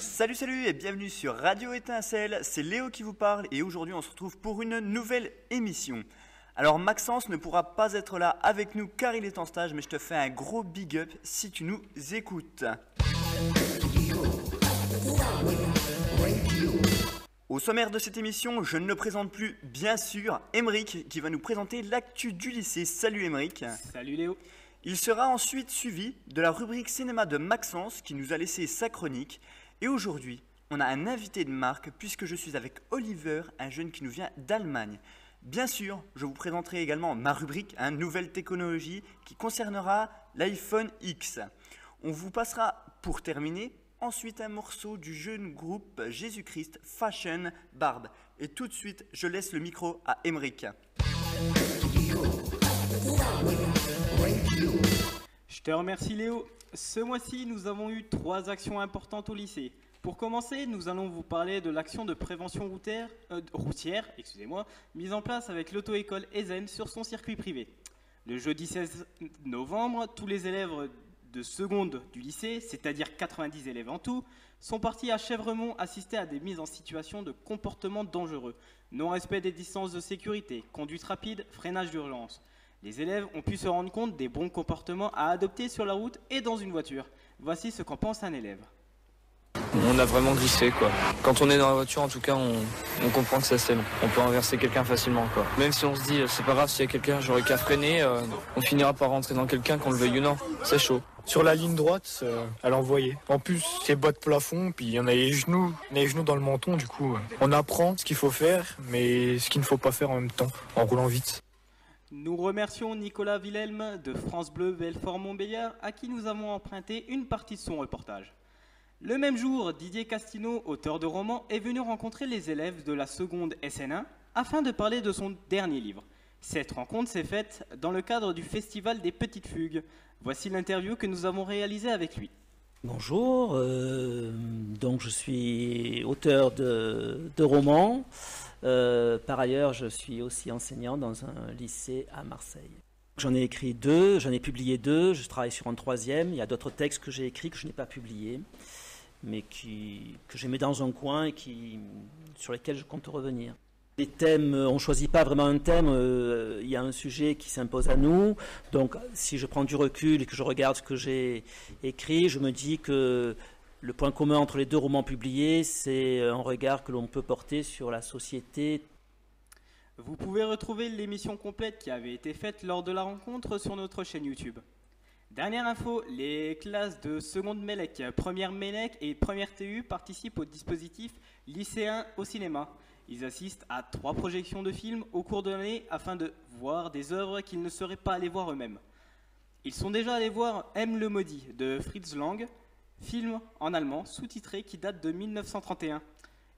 Salut et bienvenue sur Radio Étincelle, c'est Léo qui vous parle et aujourd'hui on se retrouve pour une nouvelle émission. Alors Maxence ne pourra pas être là avec nous car il est en stage, mais je te fais un gros big up si tu nous écoutes. Au sommaire de cette émission, je ne le présente plus, bien sûr, Émeric qui va nous présenter l'actu du lycée. Salut Émeric. Salut Léo. Il sera ensuite suivi de la rubrique cinéma de Maxence qui nous a laissé sa chronique. Et aujourd'hui, on a un invité de marque puisque je suis avec Oliver, un jeune qui nous vient d'Allemagne. Bien sûr, je vous présenterai également ma rubrique, nouvelle technologie, qui concernera l'iPhone X. On vous passera, pour terminer, ensuite un morceau du jeune groupe Jésus-Christ Fashion Barbe. Et tout de suite, je laisse le micro à Émeric. Je te remercie Léo. Ce mois-ci, nous avons eu 3 actions importantes au lycée. Pour commencer, nous allons vous parler de l'action de prévention routière, mise en place avec l'auto-école Ezen sur son circuit privé. Le jeudi 16 novembre, tous les élèves de seconde du lycée, c'est-à-dire 90 élèves en tout, sont partis à Chèvremont assister à des mises en situation de comportement dangereux, non-respect des distances de sécurité, conduite rapide, freinage d'urgence. Les élèves ont pu se rendre compte des bons comportements à adopter sur la route et dans une voiture. Voici ce qu'en pense un élève. On a vraiment glissé quoi. Quand on est dans la voiture en tout cas on comprend que ça c'est long. On peut renverser quelqu'un facilement quoi. Même si on se dit c'est pas grave s'il y a quelqu'un j'aurais qu'à freiner, on finira par rentrer dans quelqu'un qu'on le veuille ou non. C'est chaud. Sur la ligne droite, elle envoyait. En plus, c'est bas de plafond, puis on a les genoux dans le menton, du coup, on apprend ce qu'il faut faire, mais ce qu'il ne faut pas faire en même temps, en roulant vite. Nous remercions Nicolas Wilhelm de France Bleu Belfort-Montbéliard, à qui nous avons emprunté une partie de son reportage. Le même jour, Didier Castillo, auteur de romans, est venu rencontrer les élèves de la seconde SN1 afin de parler de son dernier livre. Cette rencontre s'est faite dans le cadre du Festival des Petites Fugues. Voici l'interview que nous avons réalisée avec lui. Bonjour, donc je suis auteur de romans. Par ailleurs, je suis aussi enseignant dans un lycée à Marseille. J'en ai écrit 2, j'en ai publié 2, je travaille sur un 3e. Il y a d'autres textes que j'ai écrits que je n'ai pas publiés, mais que j'ai mis dans un coin et sur lesquels je compte revenir. Les thèmes, on ne choisit pas vraiment un thème, il y a un sujet qui s'impose à nous. Donc si je prends du recul et que je regarde ce que j'ai écrit, je me dis que le point commun entre les 2 romans publiés, c'est un regard que l'on peut porter sur la société. Vous pouvez retrouver l'émission complète qui avait été faite lors de la rencontre sur notre chaîne YouTube. Dernière info, les classes de seconde Mélec, première Mélec et première TU participent au dispositif lycéen au cinéma. Ils assistent à 3 projections de films au cours de l'année afin de voir des œuvres qu'ils ne seraient pas allés voir eux-mêmes. Ils sont déjà allés voir M le Maudit de Fritz Lang, film en allemand sous-titré qui date de 1931.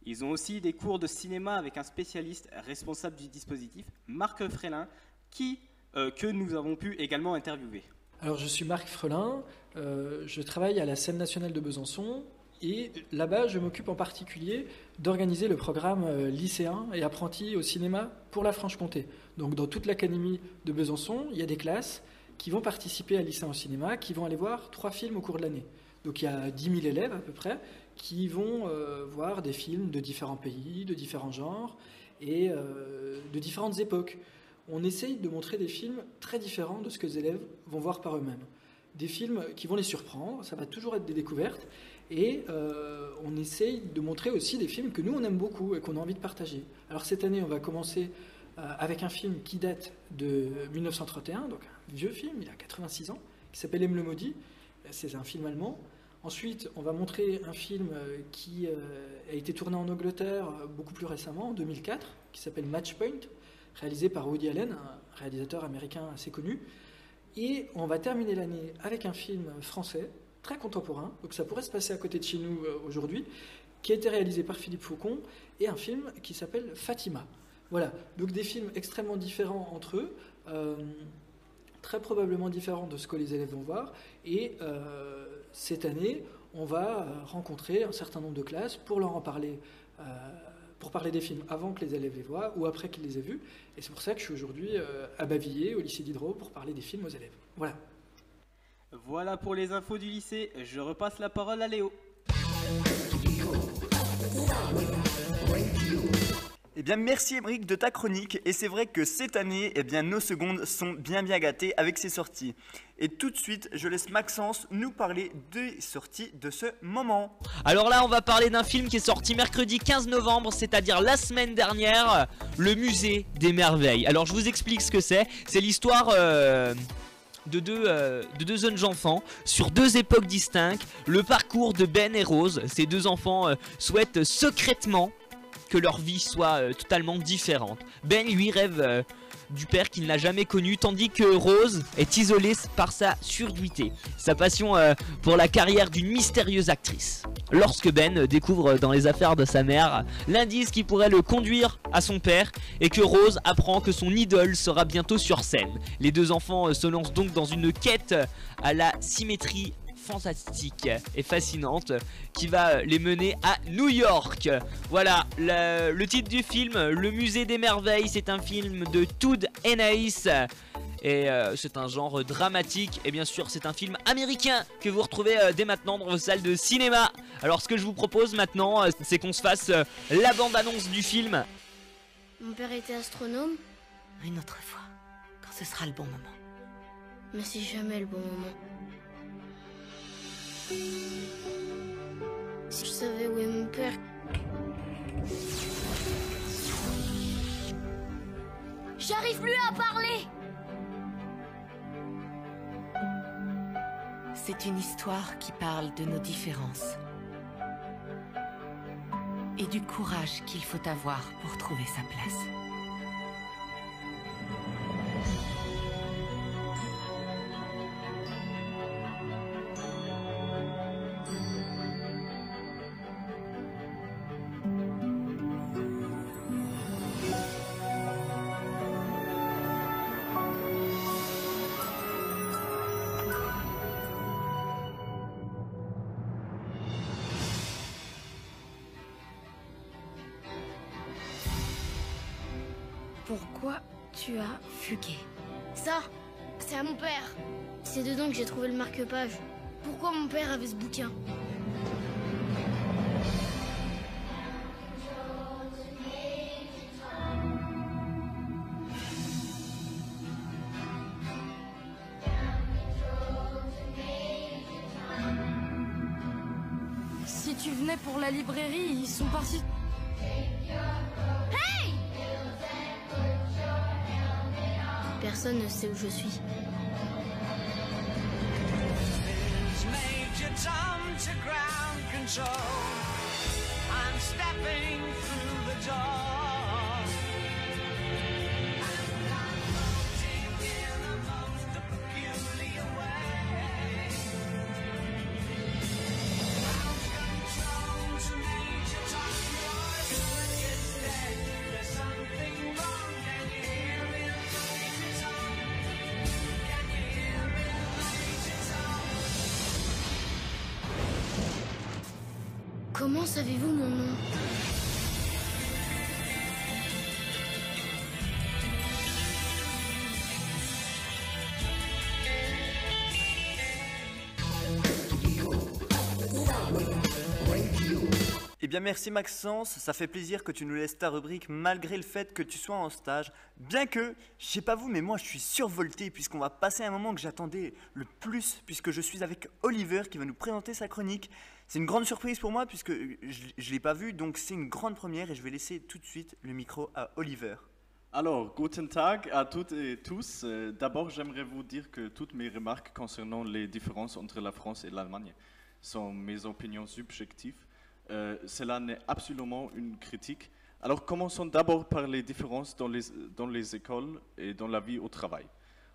Ils ont aussi des cours de cinéma avec un spécialiste responsable du dispositif, Marc Frelin, que nous avons pu également interviewer. Alors je suis Marc Frelin, je travaille à la Scène nationale de Besançon et là-bas je m'occupe en particulier d'organiser le programme lycéen et apprenti au cinéma pour la Franche-Comté. Donc dans toute l'académie de Besançon, il y a des classes qui vont participer à lycéen au cinéma, qui vont aller voir 3 films au cours de l'année. Donc il y a 10 000 élèves à peu près qui vont voir des films de différents pays, de différents genres et de différentes époques. On essaye de montrer des films très différents de ce que les élèves vont voir par eux-mêmes. Des films qui vont les surprendre, ça va toujours être des découvertes, et on essaye de montrer aussi des films que nous on aime beaucoup et qu'on a envie de partager. Alors cette année on va commencer avec un film qui date de 1931, donc un vieux film, il a 86 ans, qui s'appelle M le Maudit, c'est un film allemand. Ensuite on va montrer un film qui a été tourné en Angleterre beaucoup plus récemment, en 2004, qui s'appelle Match Point, réalisé par Woody Allen, un réalisateur américain assez connu. Et on va terminer l'année avec un film français, très contemporain, donc ça pourrait se passer à côté de chez nous aujourd'hui, qui a été réalisé par Philippe Faucon, et un film qui s'appelle Fatima. Voilà, donc des films extrêmement différents entre eux, très probablement différents de ce que les élèves vont voir, et cette année, on va rencontrer un certain nombre de classes pour leur en parler pour parler des films avant que les élèves les voient ou après qu'ils les aient vus. Et c'est pour ça que je suis aujourd'hui à Bavilliers, au lycée Diderot, pour parler des films aux élèves. Voilà. Voilà pour les infos du lycée. Je repasse la parole à Léo. Eh bien, merci Émeric de ta chronique. Et c'est vrai que cette année, eh bien, nos secondes sont bien gâtées avec ses sorties. Et tout de suite, je laisse Maxence nous parler des sorties de ce moment. Alors là, on va parler d'un film qui est sorti mercredi 15 novembre, c'est-à-dire la semaine dernière, Le Musée des Merveilles. Alors je vous explique ce que c'est. C'est l'histoire de deux jeunes enfants sur deux époques distinctes. Le parcours de Ben et Rose. Ces deux enfants souhaitent secrètement que leur vie soit totalement différente. Ben lui rêve du père qu'il n'a jamais connu, tandis que Rose est isolée par sa surdité, sa passion pour la carrière d'une mystérieuse actrice. Lorsque Ben découvre dans les affaires de sa mère l'indice qui pourrait le conduire à son père et que Rose apprend que son idole sera bientôt sur scène. Les deux enfants se lancent donc dans une quête à la symétrie fantastique et fascinante qui va les mener à New York. Voilà, le titre du film, Le Musée des Merveilles, c'est un film de Todd Haynes et c'est un genre dramatique et bien sûr c'est un film américain que vous retrouvez dès maintenant dans vos salles de cinéma. Alors ce que je vous propose maintenant, c'est qu'on se fasse la bande-annonce du film. Mon père était astronome, Une autre fois, quand ce sera le bon moment. mais c'est jamais le bon moment. Si je savais où est mon père... J'arrive plus à parler! C'est une histoire qui parle de nos différences et du courage qu'il faut avoir pour trouver sa place. Pourquoi tu as... Fuguer. Ça, c'est à mon père. C'est dedans que j'ai trouvé le marque-page. Pourquoi mon père avait ce bouquin? Si tu venais pour la librairie, ils sont partis. Personne ne sait où je suis. Comment savez-vous mon nom? Eh bien merci Maxence, ça fait plaisir que tu nous laisses ta rubrique malgré le fait que tu sois en stage. Bien que, je sais pas vous, mais moi je suis survolté puisqu'on va passer un moment que j'attendais le plus puisque je suis avec Oliver qui va nous présenter sa chronique. C'est une grande surprise pour moi puisque je l'ai pas vu, donc c'est une grande première et je vais laisser tout de suite le micro à Oliver. Alors, guten Tag à toutes et tous. D'abord, j'aimerais vous dire que toutes mes remarques concernant les différences entre la France et l'Allemagne sont mes opinions subjectives. Cela n'est absolument une critique. Alors, commençons d'abord par les différences dans les écoles et dans la vie au travail.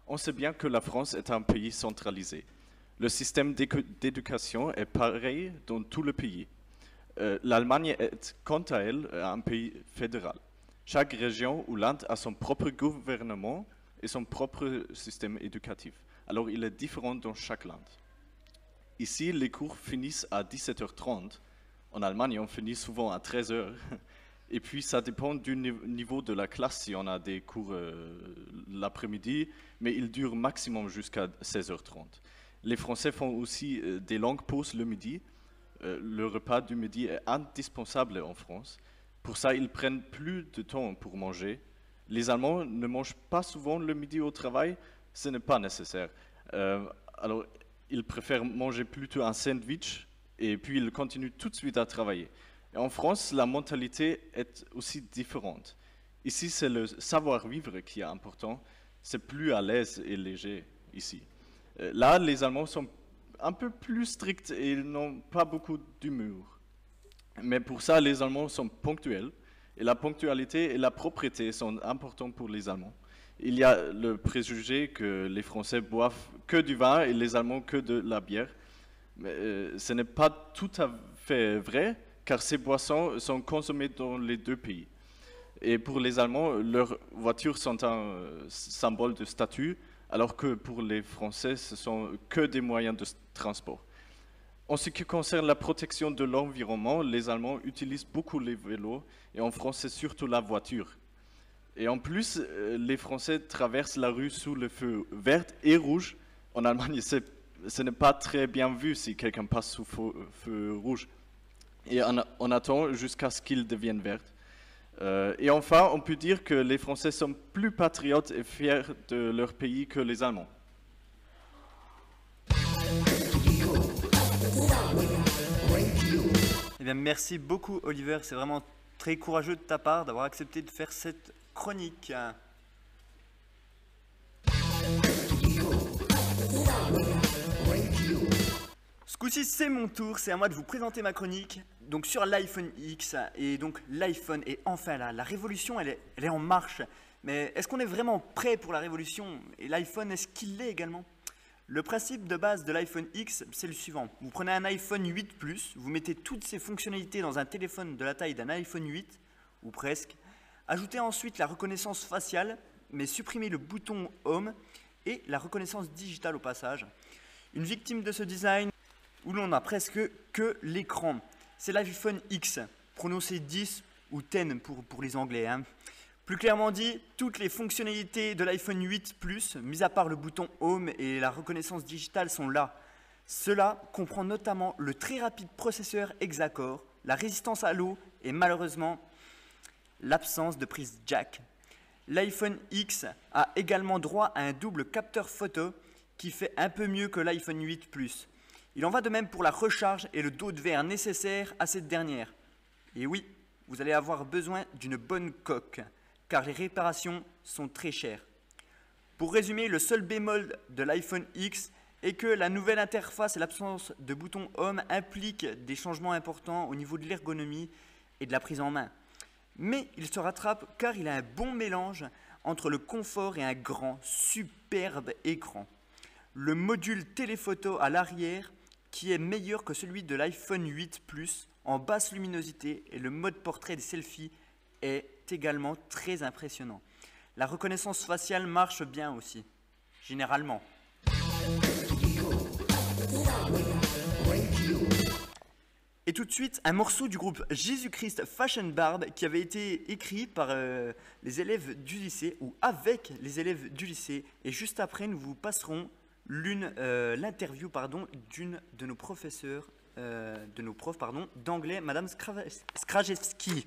On sait bien que la France est un pays centralisé. Le système d'éducation est pareil dans tout le pays. L'Allemagne est, quant à elle, un pays fédéral. Chaque région ou land a son propre gouvernement et son propre système éducatif. Alors, il est différent dans chaque land. Ici, les cours finissent à 17h30. En Allemagne, on finit souvent à 13h. Et puis ça dépend du niveau de la classe, si on a des cours l'après-midi, mais ils durent maximum jusqu'à 16h30. Les Français font aussi des longues pauses le midi. Le repas du midi est indispensable en France. Pour ça, ils prennent plus de temps pour manger. Les Allemands ne mangent pas souvent le midi au travail, ce n'est pas nécessaire. Alors, ils préfèrent manger plutôt un sandwich et puis ils continuent tout de suite à travailler. Et en France, la mentalité est aussi différente. Ici, c'est le savoir-vivre qui est important. C'est plus à l'aise et léger ici. Là, les Allemands sont un peu plus stricts et ils n'ont pas beaucoup d'humour. Mais pour ça, les Allemands sont ponctuels. Et la ponctualité et la propreté sont importants pour les Allemands. Il y a le préjugé que les Français boivent que du vin et les Allemands que de la bière. Mais ce n'est pas tout à fait vrai, car ces boissons sont consommées dans les deux pays. Et pour les Allemands, leurs voitures sont un symbole de statut, alors que pour les Français, ce sont que des moyens de transport. En ce qui concerne la protection de l'environnement, les Allemands utilisent beaucoup les vélos, et en France, c'est surtout la voiture. Et en plus, les Français traversent la rue sous le feu vert et rouge. En Allemagne, ce n'est pas très bien vu si quelqu'un passe sous feu rouge. Et on attend jusqu'à ce qu'il devienne vert. Et enfin, on peut dire que les Français sont plus patriotes et fiers de leur pays que les Allemands. Eh bien, merci beaucoup, Oliver. C'est vraiment très courageux de ta part d'avoir accepté de faire cette chronique. Ce coup-ci, c'est mon tour. C'est à moi de vous présenter ma chronique. Donc sur l'iPhone X, et donc l'iPhone est enfin là. La révolution, elle est en marche. Mais est-ce qu'on est vraiment prêt pour la révolution? Et l'iPhone, est-ce qu'il l'est également? Le principe de base de l'iPhone X, c'est le suivant. Vous prenez un iPhone 8 Plus, vous mettez toutes ces fonctionnalités dans un téléphone de la taille d'un iPhone 8, ou presque. Ajoutez ensuite la reconnaissance faciale, mais supprimez le bouton Home et la reconnaissance digitale au passage. Une victime de ce design où l'on n'a presque que l'écran. C'est l'iPhone X, prononcé 10 ou 10 pour les Anglais. Plus clairement dit, toutes les fonctionnalités de l'iPhone 8 Plus, mis à part le bouton Home et la reconnaissance digitale, sont là. Cela comprend notamment le très rapide processeur Hexa-Core, la résistance à l'eau et malheureusement l'absence de prise jack. L'iPhone X a également droit à un double capteur photo qui fait un peu mieux que l'iPhone 8 Plus. Il en va de même pour la recharge et le dos de verre nécessaire à cette dernière. Et oui, vous allez avoir besoin d'une bonne coque, car les réparations sont très chères. Pour résumer, le seul bémol de l'iPhone X est que la nouvelle interface et l'absence de bouton Home impliquent des changements importants au niveau de l'ergonomie et de la prise en main. Mais il se rattrape car il a un bon mélange entre le confort et un grand, superbe écran. Le module téléphoto à l'arrière qui est meilleur que celui de l'iPhone 8 Plus en basse luminosité et le mode portrait des selfies est également très impressionnant. La reconnaissance faciale marche bien aussi, généralement. Et tout de suite, un morceau du groupe Jésus-Christ Fashion Barb qui avait été écrit par les élèves du lycée ou avec les élèves du lycée. Et juste après, nous vous passerons l'interview d'une de nos professeurs, d'anglais, Madame Skrajewski.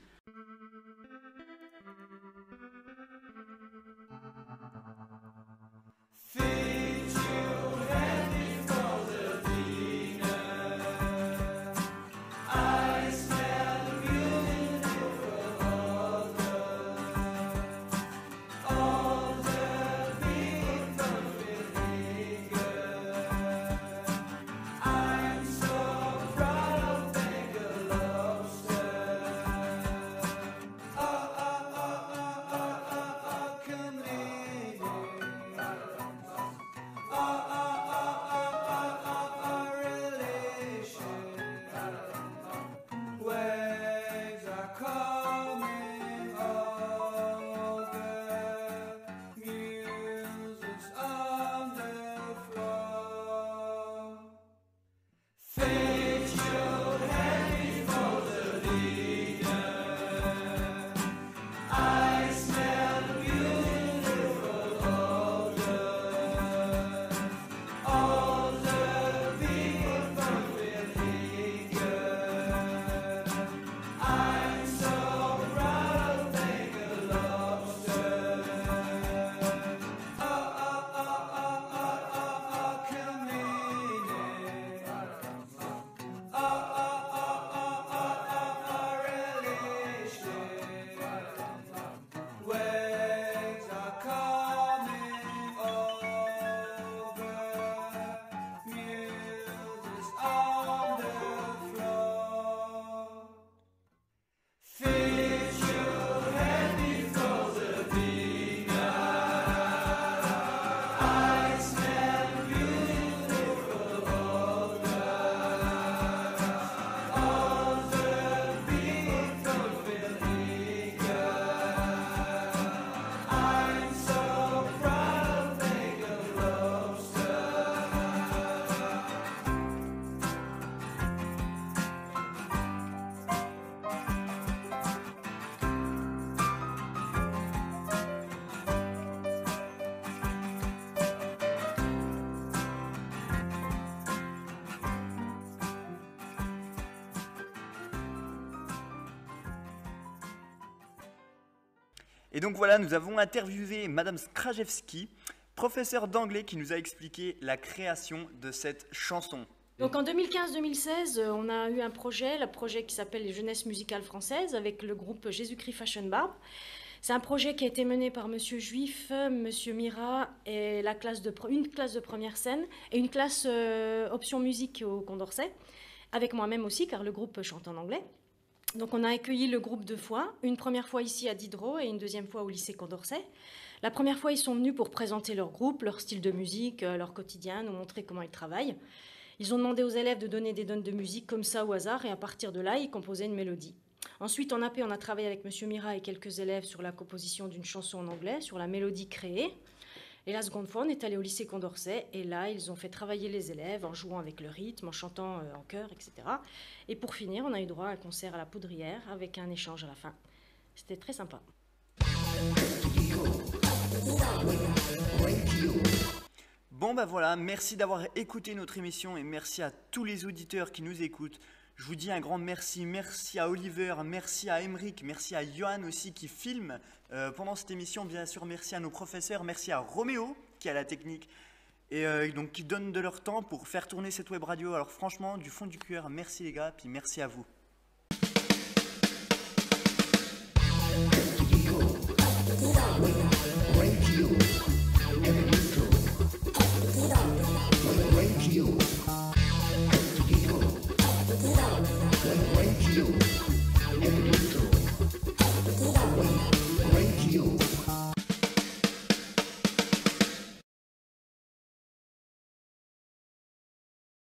Et donc voilà, nous avons interviewé Madame Skrajewski, professeure d'anglais, qui nous a expliqué la création de cette chanson. Donc en 2015-2016, on a eu un projet, le projet qui s'appelle les Jeunesses musicales françaises, avec le groupe Jésus-Christ Fashion Barb. C'est un projet qui a été mené par Monsieur Juif, Monsieur Mira et une classe de première scène et une classe option musique au Condorcet, avec moi-même aussi, car le groupe chante en anglais. Donc on a accueilli le groupe 2 fois, une première fois ici à Diderot et une deuxième fois au lycée Condorcet. La première fois, ils sont venus pour présenter leur groupe, leur style de musique, leur quotidien, nous montrer comment ils travaillent. Ils ont demandé aux élèves de donner des notes de musique comme ça au hasard et à partir de là, ils composaient une mélodie. Ensuite, en AP, on a travaillé avec Monsieur Mira et quelques élèves sur la composition d'une chanson en anglais, sur la mélodie créée. Et la seconde fois, on est allé au lycée Condorcet et là, ils ont fait travailler les élèves en jouant avec le rythme, en chantant en chœur, etc. Et pour finir, on a eu droit à un concert à la Poudrière avec un échange à la fin. C'était très sympa. Bon bah voilà, merci d'avoir écouté notre émission et merci à tous les auditeurs qui nous écoutent. Je vous dis un grand merci, merci à Oliver, merci à Emeric, merci à Johan aussi qui filme pendant cette émission, bien sûr merci à nos professeurs, merci à Roméo qui a la technique et donc qui donne de leur temps pour faire tourner cette web radio. Alors franchement, du fond du cœur, merci les gars, puis merci à vous.